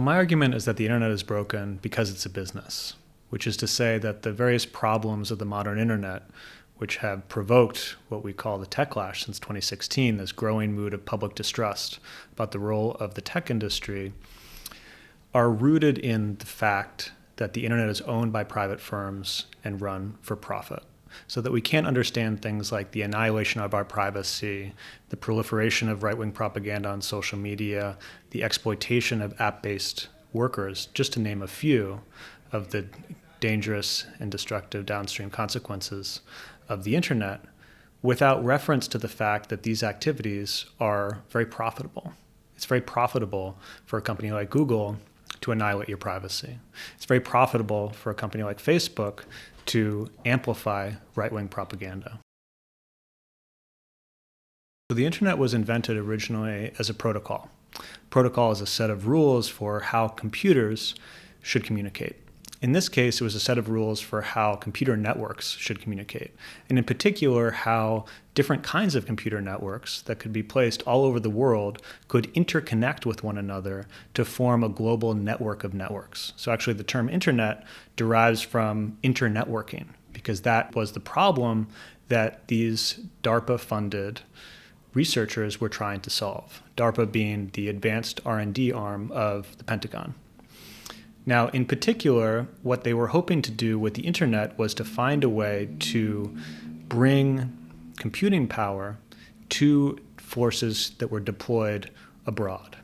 my argument is that the internet is broken because it's a business, which is to say that the various problems of the modern internet, which have provoked what we call the tech lash since 2016, this growing mood of public distrust about the role of the tech industry, are rooted in the fact that the internet is owned by private firms and run for profit. So that we can't understand things like the annihilation of our privacy, the proliferation of right-wing propaganda on social media, the exploitation of app-based workers, just to name a few of the dangerous and destructive downstream consequences of the internet, without reference to the fact that these activities are very profitable. It's very profitable for a company like Google to annihilate your privacy. It's very profitable for a company like Facebook to amplify right-wing propaganda. So the internet was invented originally as a protocol. Protocol is a set of rules for how computers should communicate. In this case, it was a set of rules for how computer networks should communicate, and in particular, how different kinds of computer networks that could be placed all over the world could interconnect with one another to form a global network of networks. So actually, the term internet derives from internetworking, because that was the problem that these DARPA-funded researchers were trying to solve, DARPA being the advanced R&D arm of the Pentagon. Now, in particular, what they were hoping to do with the internet was to find a way to bring computing power to forces that were deployed abroad.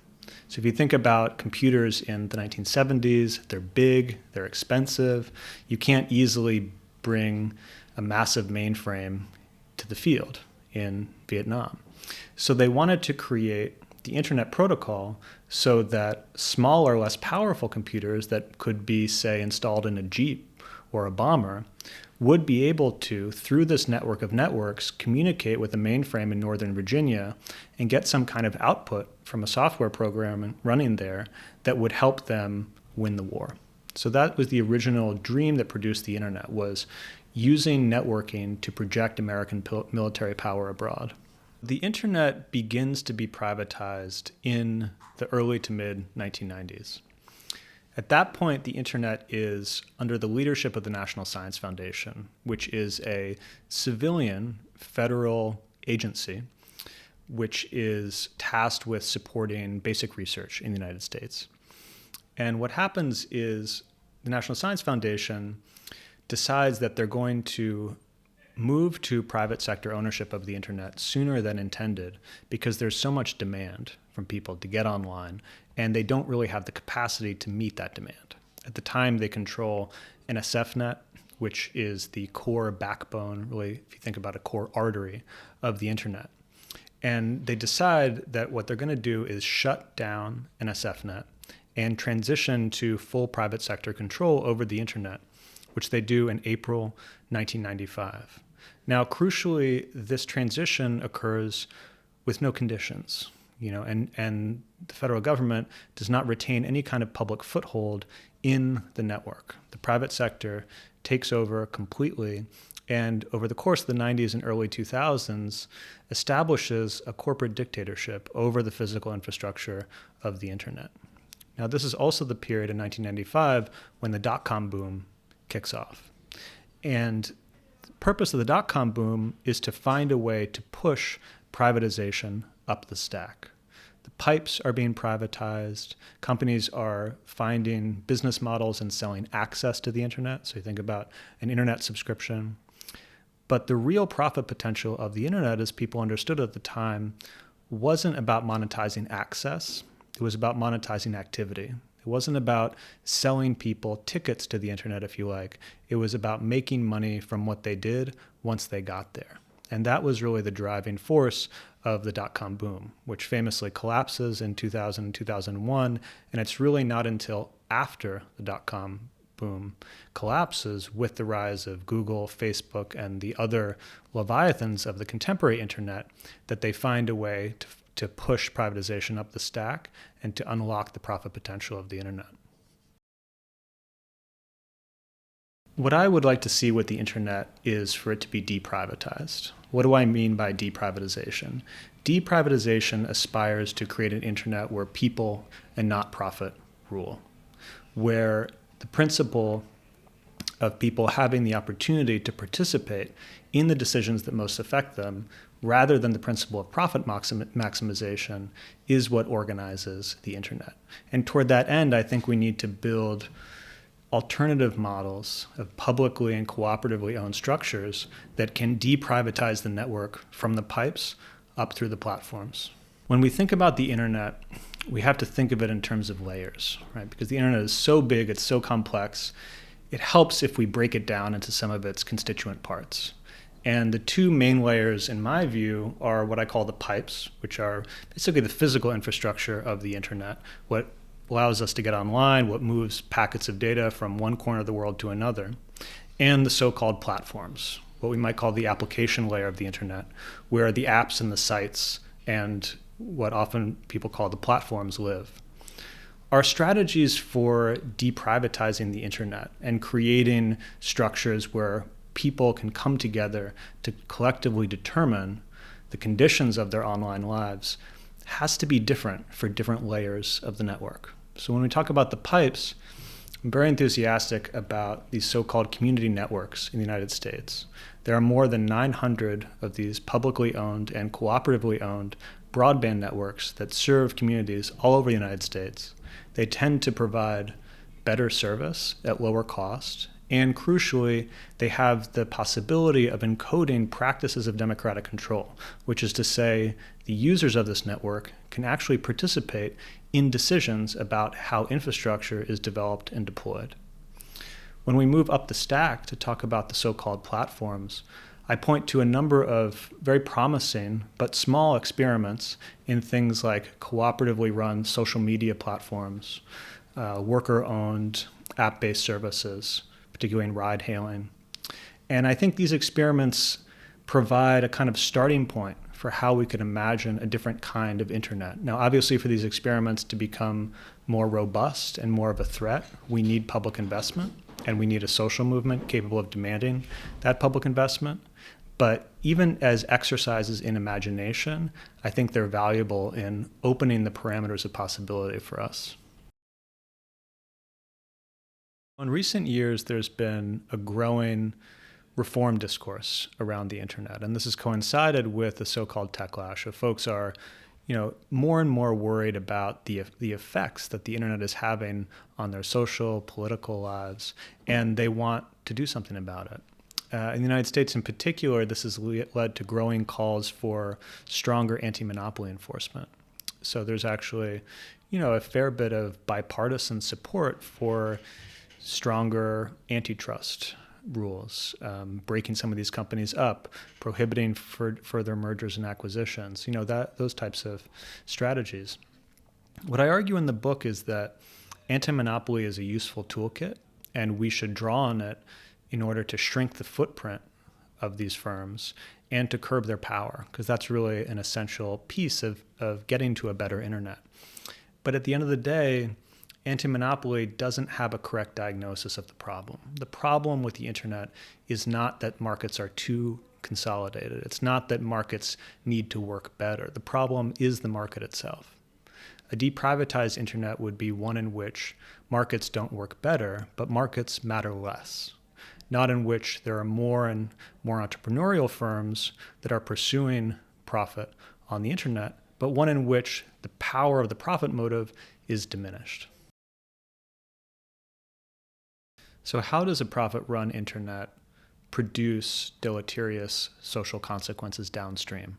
So if you think about computers in the 1970s, they're big, they're expensive. You can't easily bring a massive mainframe to the field in Vietnam. So they wanted to create the internet protocol so that smaller, less powerful computers that could be, say, installed in a Jeep or a bomber would be able to, through this network of networks, communicate with a mainframe in Northern Virginia and get some kind of output from a software program running there that would help them win the war. So that was the original dream that produced the internet, was using networking to project American military power abroad. The internet begins to be privatized in the early to mid 1990s. At that point, the internet is under the leadership of the National Science Foundation, which is a civilian federal agency which is tasked with supporting basic research in the United States. And what happens is the National Science Foundation decides that they're going to move to private sector ownership of the internet sooner than intended because there's so much demand from people to get online, and they don't really have the capacity to meet that demand. At the time, they control NSFNet, which is the core backbone, really, if you think about a core artery of the internet. And they decide that what they're going to do is shut down NSFNet and transition to full private sector control over the internet, which they do in April 1995. Now, crucially, this transition occurs with no conditions, and the federal government does not retain any kind of public foothold in the network. The private sector takes over completely, and over the course of the 90s and early 2000s, establishes a corporate dictatorship over the physical infrastructure of the internet. Now, this is also the period in 1995 when the dotcom boom kicks off. And the purpose of the dot-com boom is to find a way to push privatization up the stack. The pipes are being privatized. Companies are finding business models and selling access to the internet. So you think about an internet subscription. But the real profit potential of the internet, as people understood at the time, wasn't about monetizing access. It was about monetizing activity. It wasn't about selling people tickets to the internet, if you like. It was about making money from what they did once they got there. And that was really the driving force of the dot-com boom, which famously collapses in 2000, 2001. And it's really not until after the dot-com boom collapses, with the rise of Google, Facebook, and the other leviathans of the contemporary internet, that they find a way to push privatization up the stack and to unlock the profit potential of the internet. What I would like to see with the internet is for it to be deprivatized. What do I mean by deprivatization? Deprivatization aspires to create an internet where people and not profit rule, where the principle of people having the opportunity to participate in the decisions that most affect them, rather than the principle of profit maximization, is what organizes the internet. And toward that end, I think we need to build alternative models of publicly and cooperatively owned structures that can deprivatize the network from the pipes up through the platforms. When we think about the internet, we have to think of it in terms of layers, right? Because the internet is so big, it's so complex. It helps if we break it down into some of its constituent parts. And the two main layers, in my view, are what I call the pipes, which are basically the physical infrastructure of the internet, what allows us to get online, what moves packets of data from one corner of the world to another, and the so-called platforms, what we might call the application layer of the internet, where the apps and the sites and what often people call the platforms live. Our strategies for deprivatizing the internet and creating structures where people can come together to collectively determine the conditions of their online lives has to be different for different layers of the network. So when we talk about the pipes, I'm very enthusiastic about these so-called community networks in the United States. There are more than 900 of these publicly owned and cooperatively owned broadband networks that serve communities all over the United States. They tend to provide better service at lower cost, and crucially, they have the possibility of encoding practices of democratic control, which is to say the users of this network can actually participate in decisions about how infrastructure is developed and deployed. When we move up the stack to talk about the so-called platforms, I point to a number of very promising but small experiments in things like cooperatively run social media platforms, worker-owned app-based services, particularly in ride-hailing. And I think these experiments provide a kind of starting point for how we could imagine a different kind of internet. Now, obviously, for these experiments to become more robust and more of a threat, we need public investment, and we need a social movement capable of demanding that public investment. But even as exercises in imagination, I think they're valuable in opening the parameters of possibility for us. In recent years, there's been a growing reform discourse around the internet, and this has coincided with the so-called tech lash. Folks are, more and more worried about the effects that the internet is having on their social, political lives, and they want to do something about it. In the United States in particular, this has led to growing calls for stronger anti-monopoly enforcement. So there's actually, a fair bit of bipartisan support for stronger antitrust rules, breaking some of these companies up, prohibiting further mergers and acquisitions, those types of strategies. What I argue in the book is that anti-monopoly is a useful toolkit, and we should draw on it in order to shrink the footprint of these firms and to curb their power, because that's really an essential piece of getting to a better internet. But at the end of the day, anti-monopoly doesn't have a correct diagnosis of the problem. The problem with the internet is not that markets are too consolidated. It's not that markets need to work better. The problem is the market itself. A deprivatized internet would be one in which markets don't work better, but markets matter less. Not in which there are more and more entrepreneurial firms that are pursuing profit on the internet, but one in which the power of the profit motive is diminished. So how does a profit-run internet produce deleterious social consequences downstream?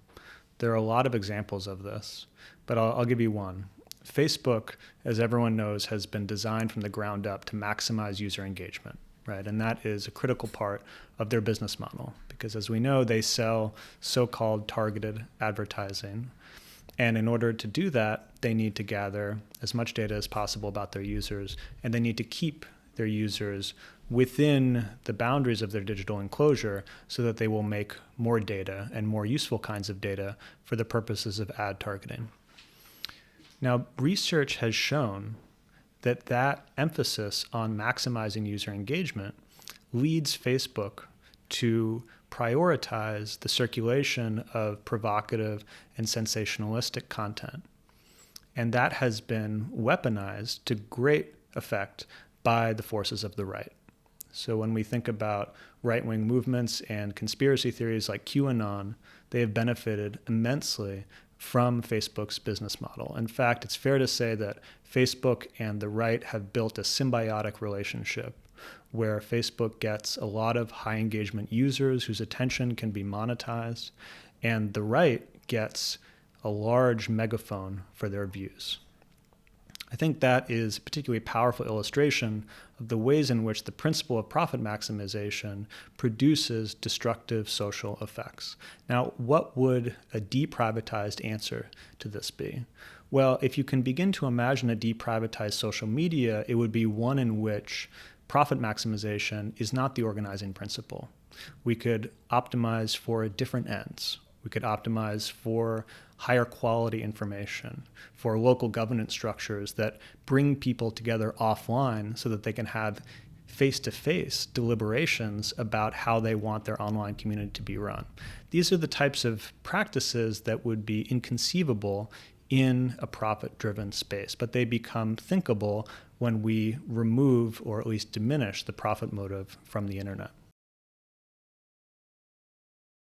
There are a lot of examples of this, but I'll give you one. Facebook, as everyone knows, has been designed from the ground up to maximize user engagement, right? And that is a critical part of their business model because, as we know, they sell so-called targeted advertising. And in order to do that, they need to gather as much data as possible about their users, and they need to keep their users within the boundaries of their digital enclosure so that they will make more data and more useful kinds of data for the purposes of ad targeting. Now, research has shown that emphasis on maximizing user engagement leads Facebook to prioritize the circulation of provocative and sensationalistic content. And that has been weaponized to great effect by the forces of the right. So when we think about right-wing movements and conspiracy theories like QAnon, they have benefited immensely from Facebook's business model. In fact, it's fair to say that Facebook and the right have built a symbiotic relationship where Facebook gets a lot of high engagement users whose attention can be monetized, and the right gets a large megaphone for their views. I think that is a particularly powerful illustration of the ways in which the principle of profit maximization produces destructive social effects. Now, what would a deprivatized answer to this be? Well, if you can begin to imagine a deprivatized social media, it would be one in which profit maximization is not the organizing principle. We could optimize for different ends. We could optimize for higher quality information, for local governance structures that bring people together offline so that they can have face-to-face deliberations about how they want their online community to be run. These are the types of practices that would be inconceivable in a profit-driven space, but they become thinkable when we remove or at least diminish the profit motive from the internet.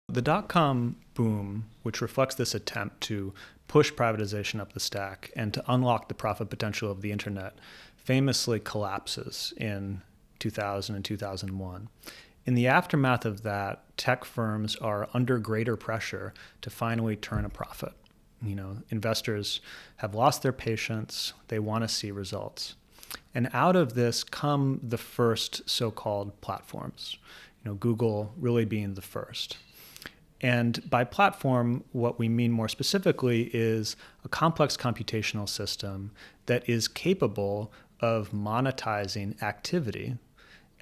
The dot-com boom, which reflects this attempt to push privatization up the stack and to unlock the profit potential of the internet, famously collapses in 2000 and 2001. In the aftermath of that, tech firms are under greater pressure to finally turn a profit. Investors have lost their patience. They want to see results. And out of this come the first so-called platforms, Google really being the first. And by platform, what we mean more specifically is a complex computational system that is capable of monetizing activity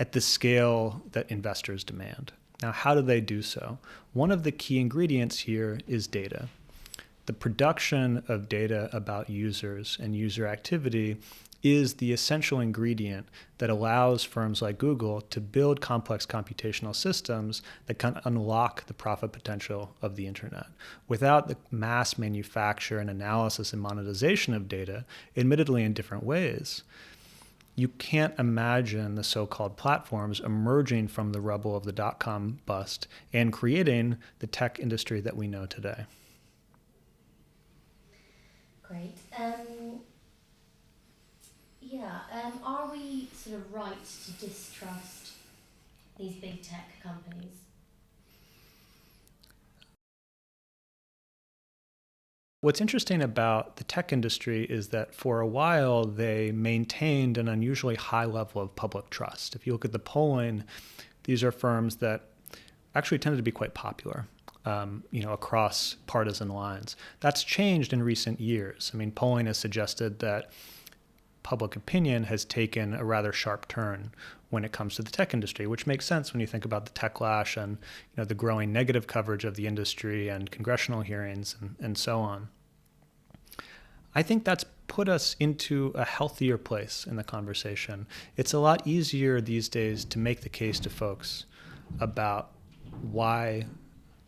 at the scale that investors demand. Now, how do they do so? One of the key ingredients here is data. The production of data about users and user activity is the essential ingredient that allows firms like Google to build complex computational systems that can unlock the profit potential of the internet. Without the mass manufacture and analysis and monetization of data, admittedly in different ways, you can't imagine the so-called platforms emerging from the rubble of the dot-com bust and creating the tech industry that we know today. Great. Are we sort of right to distrust these big tech companies? What's interesting about the tech industry is that for a while they maintained an unusually high level of public trust. If you look at the polling, these are firms that actually tended to be quite popular. Across partisan lines. That's changed in recent years. Polling has suggested that public opinion has taken a rather sharp turn when it comes to the tech industry, which makes sense when you think about the tech lash and the growing negative coverage of the industry and congressional hearings and so on. I think that's put us into a healthier place in the conversation. It's a lot easier these days to make the case to folks about why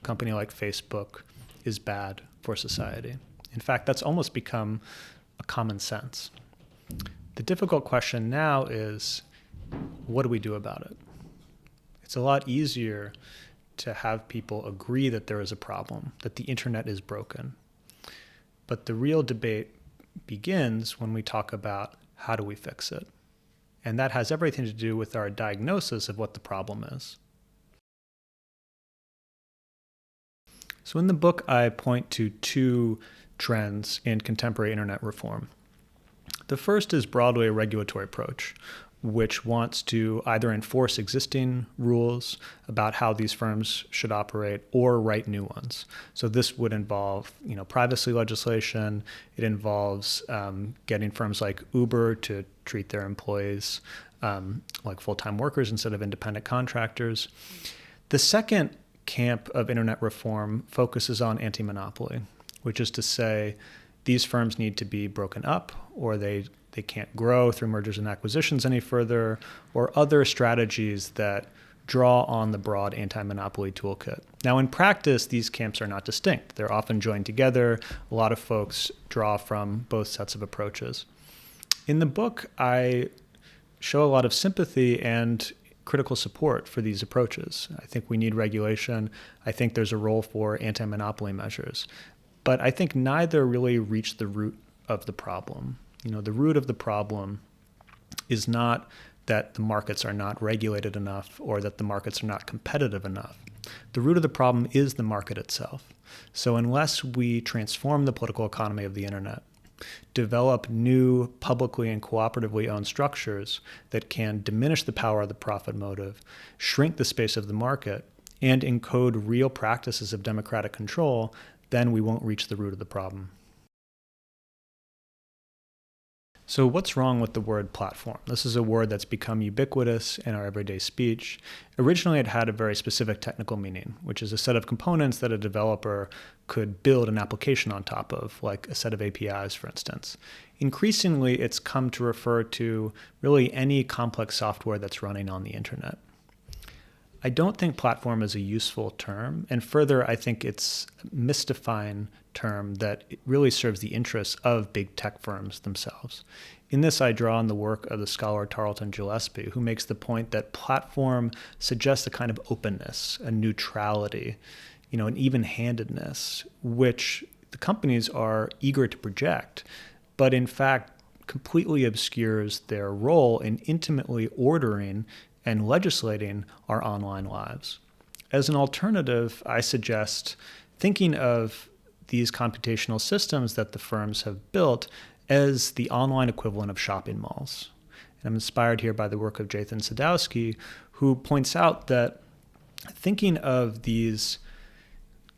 a company like Facebook is bad for society. In fact, that's almost become a common sense. The difficult question now is, what do we do about it? It's a lot easier to have people agree that there is a problem, that the internet is broken. But the real debate begins when we talk about how do we fix it. And that has everything to do with our diagnosis of what the problem is. So in the book, I point to two trends in contemporary internet reform. The first is broadly a regulatory approach, which wants to either enforce existing rules about how these firms should operate or write new ones. So this would involve, privacy legislation. It involves getting firms like Uber to treat their employees like full-time workers instead of independent contractors. The second camp of internet reform focuses on anti-monopoly, which is to say these firms need to be broken up, or they can't grow through mergers and acquisitions any further, or other strategies that draw on the broad anti-monopoly toolkit. Now, in practice, these camps are not distinct. They're often joined together. A lot of folks draw from both sets of approaches. In the book, I show a lot of sympathy and critical support for these approaches. I think we need regulation. I think there's a role for anti-monopoly measures. But I think neither really reach the root of the problem. The root of the problem is not that the markets are not regulated enough or that the markets are not competitive enough. The root of the problem is the market itself. So unless we transform the political economy of the internet, develop new publicly and cooperatively owned structures that can diminish the power of the profit motive, shrink the space of the market, and encode real practices of democratic control, then we won't reach the root of the problem. So what's wrong with the word platform? This is a word that's become ubiquitous in our everyday speech. Originally, it had a very specific technical meaning, which is a set of components that a developer could build an application on top of, like a set of APIs, for instance. Increasingly, it's come to refer to really any complex software that's running on the internet. I don't think platform is a useful term, and further, I think it's a mystifying term that really serves the interests of big tech firms themselves. In this, I draw on the work of the scholar Tarleton Gillespie, who makes the point that platform suggests a kind of openness, a neutrality, an even-handedness, which the companies are eager to project, but in fact completely obscures their role in intimately ordering and legislating our online lives. As an alternative, I suggest thinking of these computational systems that the firms have built as the online equivalent of shopping malls. And I'm inspired here by the work of Jathan Sadowski, who points out that thinking of these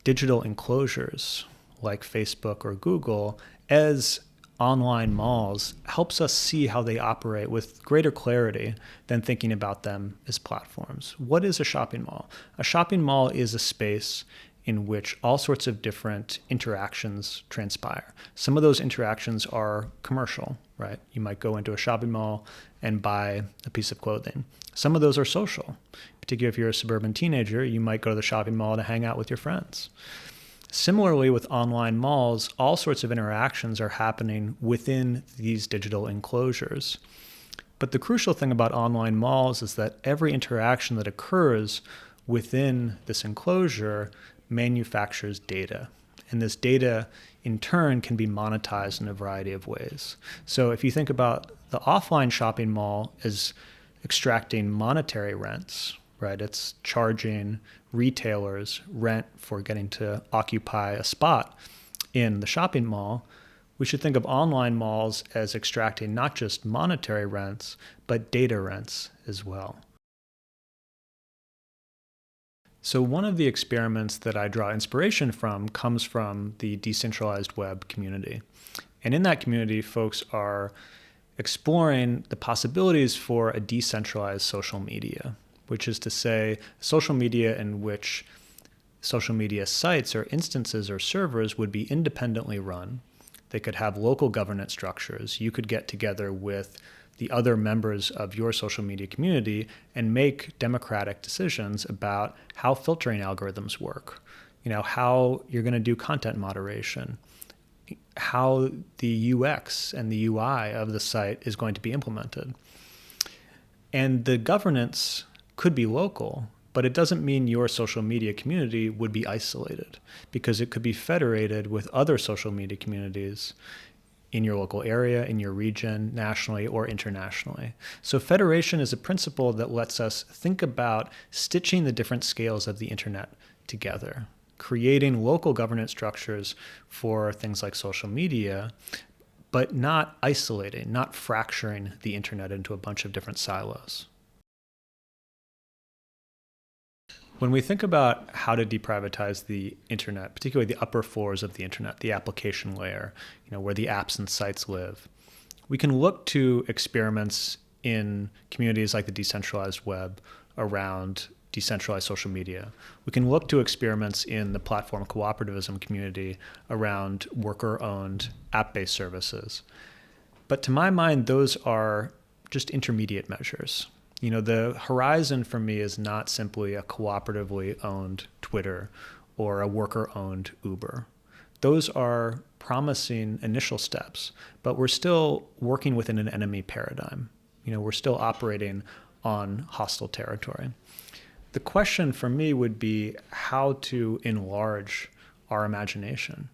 digital enclosures like Facebook or Google as online malls helps us see how they operate with greater clarity than thinking about them as platforms. What is a shopping mall? A shopping mall is a space in which all sorts of different interactions transpire. Some of those interactions are commercial, right? You might go into a shopping mall and buy a piece of clothing. Some of those are social. Particularly if you're a suburban teenager, you might go to the shopping mall to hang out with your friends. Similarly, with online malls, all sorts of interactions are happening within these digital enclosures. But the crucial thing about online malls is that every interaction that occurs within this enclosure manufactures data. And this data, in turn, can be monetized in a variety of ways. So if you think about the offline shopping mall as extracting monetary rents, right? It's charging retailers rent for getting to occupy a spot in the shopping mall. We should think of online malls as extracting not just monetary rents, but data rents as well. So one of the experiments that I draw inspiration from comes from the decentralized web community. And in that community, folks are exploring the possibilities for a decentralized social media, which is to say social media in which social media sites or instances or servers would be independently run. They could have local governance structures. You could get together with the other members of your social media community and make democratic decisions about how filtering algorithms work, how you're going to do content moderation, how the UX and the UI of the site is going to be implemented. And the governance could be local, but it doesn't mean your social media community would be isolated, because it could be federated with other social media communities in your local area, in your region, nationally or internationally. So federation is a principle that lets us think about stitching the different scales of the internet together, creating local governance structures for things like social media, but not isolating, not fracturing the internet into a bunch of different silos. When we think about how to deprivatize the internet, particularly the upper floors of the internet, the application layer, where the apps and sites live, we can look to experiments in communities like the decentralized web around decentralized social media. We can look to experiments in the platform cooperativism community around worker-owned app-based services. But to my mind, those are just intermediate measures. The horizon for me is not simply a cooperatively owned Twitter or a worker-owned Uber. Those are promising initial steps, but we're still working within an enemy paradigm. We're still operating on hostile territory. The question for me would be how to enlarge our imagination,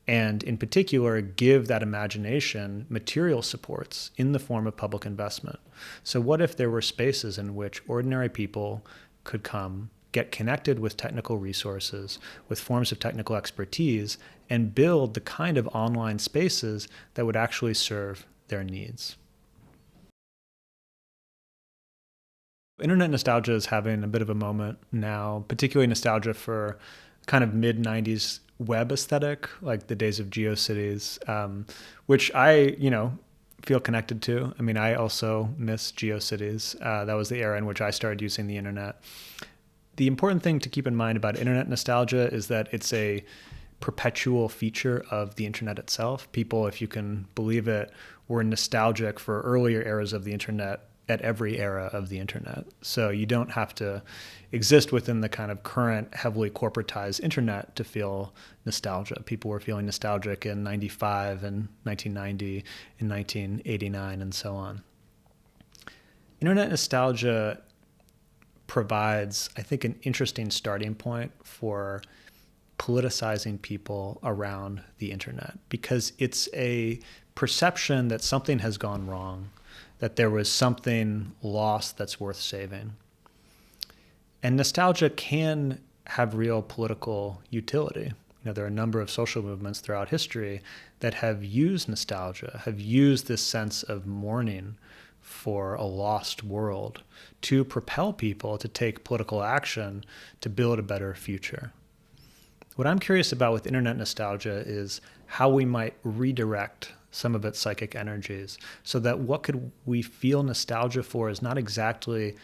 and in particular, give that imagination material supports in the form of public investment. So what if there were spaces in which ordinary people could come, get connected with technical resources, with forms of technical expertise, and build the kind of online spaces that would actually serve their needs? Internet nostalgia is having a bit of a moment now, particularly nostalgia for kind of mid-90s web aesthetic, like the days of GeoCities, which I, feel connected to. I mean, I also miss GeoCities. That was the era in which I started using the internet. The important thing to keep in mind about internet nostalgia is that it's a perpetual feature of the internet itself. People, if you can believe it, were nostalgic for earlier eras of the internet at every era of the internet. So you don't have to exist within the kind of current heavily corporatized internet to feel nostalgia. People were feeling nostalgic in 95 and 1990, in 1989, and so on. Internet nostalgia provides, I think, an interesting starting point for politicizing people around the internet, because it's a perception that something has gone wrong, that there was something lost that's worth saving. And nostalgia can have real political utility. There are a number of social movements throughout history that have used nostalgia, have used this sense of mourning for a lost world to propel people to take political action to build a better future. What I'm curious about with internet nostalgia is how we might redirect some of its psychic energies so that what could we feel nostalgia for is not exactly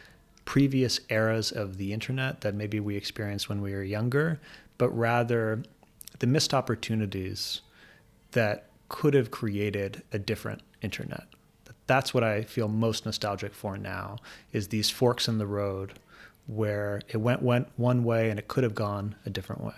previous eras of the internet that maybe we experienced when we were younger, but rather the missed opportunities that could have created a different internet. That's what I feel most nostalgic for now, is these forks in the road where it went one way and it could have gone a different way.